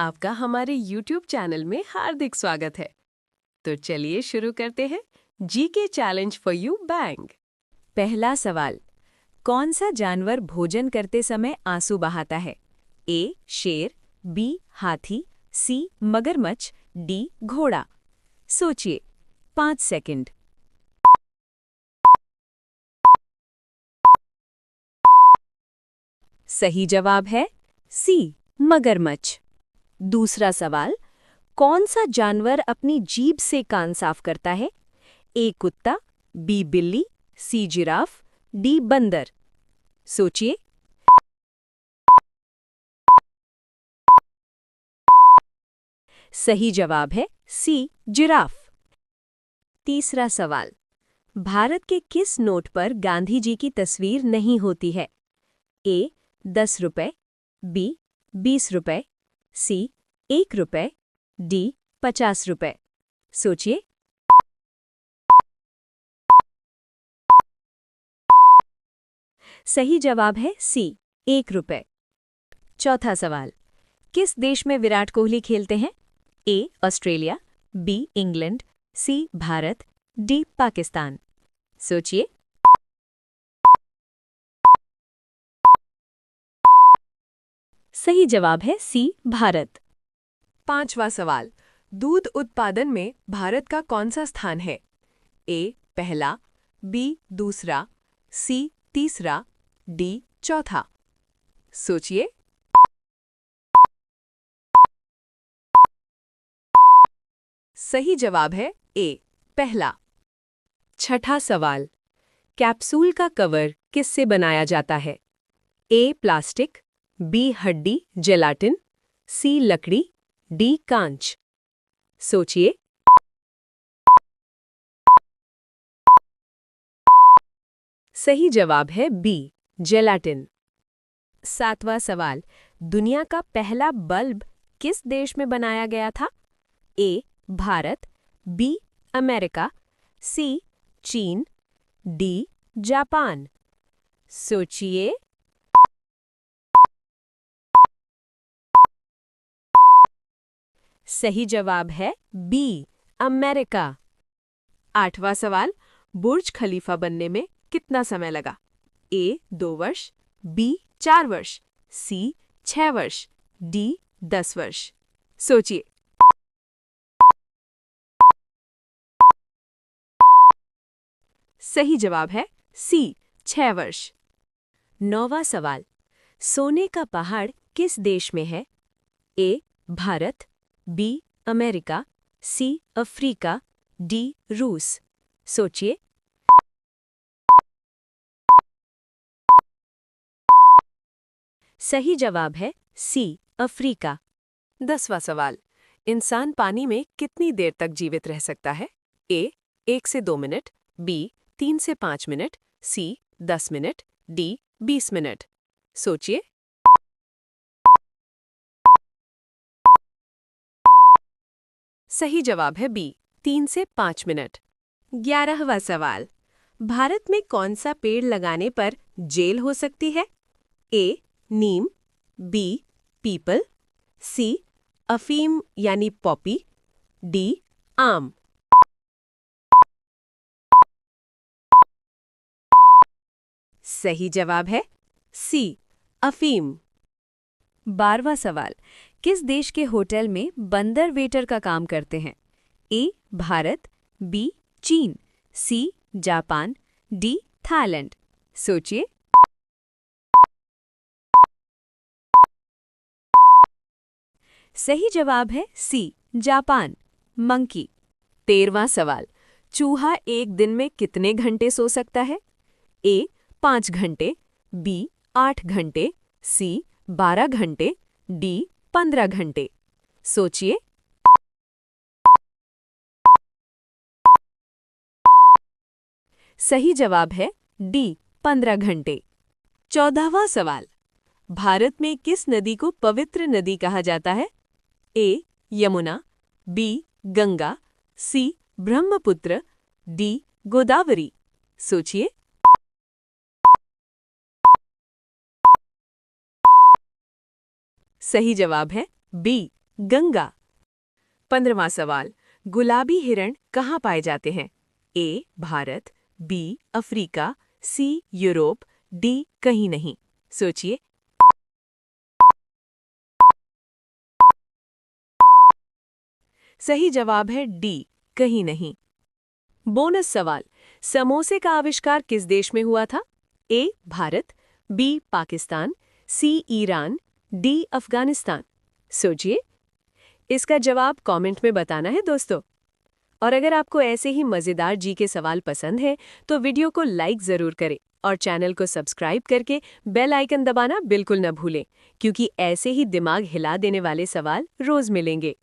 आपका हमारे YouTube channel में हार्दिक स्वागत है। तो चलिए शुरू करते हैं GK challenge for you bang. पहला सवाल, कौन सा जानवर भोजन करते समय आंसू बहाता है? ए. शेर, बी. हाथी, सी. मगरमच्छ, डी. घोड़ा। सोचिए, 5 सेकंड। सही जवाब है सी. मगरमच्छ। दूसरा सवाल, कौन सा जानवर अपनी जीभ से कान साफ करता है? ए. कुत्ता, बी. बिल्ली, सी. Giraffe, D. बंदर। सोचिए। सही जवाब है सी. जिराफ। तीसरा सवाल, भारत के किस नोट पर गांधी जी की तस्वीर नहीं होती है? ए. 10 रुपए, बी. 20 रुपए, सी. 1 रुपए, डी. 50 रुपए। सोचिए। सही जवाब है सी. 1 रुपए। चौथा सवाल, किस देश में विराट कोहली खेलते हैं? A. Australia, B. England, C. Bharat, D. Pakistan. सोचिए। सही जवाब है सी. भारत। पांचवा सवाल, दूध उत्पादन में भारत का कौन सा स्थान है? ए. पहला, बी. दूसरा, सी. तीसरा, डी. चौथा। सोचिए। सही जवाब है ए. पहला। छठा सवाल, कैप्सूल का कवर किससे बनाया जाता है? ए. Plastic, B. हड्डी जेलाटिन, सी. लकड़ी, डी. कांच। सोचिए। सही जवाब है बी. जेलाटिन। सातवां सवाल, दुनिया का पहला बल्ब किस देश में बनाया गया था? ए. भारत, बी. अमेरिका, सी. चीन, डी. जापान। सोचिए। सही जवाब है बी. अमेरिका। आठवां सवाल, बुर्ज खलीफा बनने में कितना समय लगा? ए. 2 वर्ष, बी. 4 वर्ष, सी. 6 वर्ष, डी. 10 वर्ष। सोचिए। सही जवाब है सी. 6 वर्ष। नौवां सवाल, सोने का पहाड़ किस देश में है? A. Bharat, B. America, C. Africa, D. रूस। सोचिए। सही जवाब है सी. अफ्रीका। 10वां सवाल, इंसान पानी में कितनी देर तक जीवित रह सकता है? ए. 1 से 2 मिनट, बी. 3 से 5 मिनट, सी. 10 मिनट, डी. 20 मिनट। सोचिए। सही जवाब है बी. 3 से 5 मिनट। 11वां सवाल, भारत में कौन सा पेड़ लगाने पर जेल हो सकती है? ए. नीम, बी. पीपल, सी. अफीम यानी पॉपी, डी. आम। सही जवाब है सी. अफीम। 12वां सवाल, किस देश के होटल में बंदर वेटर का काम करते हैं? ए. भारत, बी. चीन, सी. Japan, D. थाईलैंड। सोचिए। सही जवाब है सी. Japan, monkey. 13वां सवाल, चूहा एक दिन में कितने घंटे सो सकता है? ए. 5 घंटे, बी. 8 घंटे, सी. 12 घंटे, डी. 15 घंटे। सोचिए। सही जवाब है डी. 15 घंटे। 14वां सवाल, भारत में किस नदी को पवित्र नदी कहा जाता है? ए. यमुना, बी. गंगा, सी. ब्रह्मपुत्र, डी. गोदावरी। सोचिए। सही जवाब है बी. गंगा। 15वां सवाल, गुलाबी हिरण कहाँ पाए जाते हैं? A. Bharat, B. Africa, C. Europe, D. कहीं नहीं। सोचिए। सही जवाब है डी. कहीं नहीं। बोनस सवाल, समोसे का आविष्कार किस देश में हुआ था? A. Bharat, B. Pakistan, C. Iran, D. Afghanistan. सोचिए। इसका जवाब कमेंट में बताना है दोस्तों। और अगर आपको ऐसे ही मज़ेदार जी के सवाल पसंद है तो वीडियो को लाइक ज़रूर करें और चैनल को सब्सक्राइब करके बेल आइकन दबाना बिल्कुल न भूलें, क्योंकि ऐसे ही दिमाग हिला देने वाले सवाल रोज़ मिलेंगे।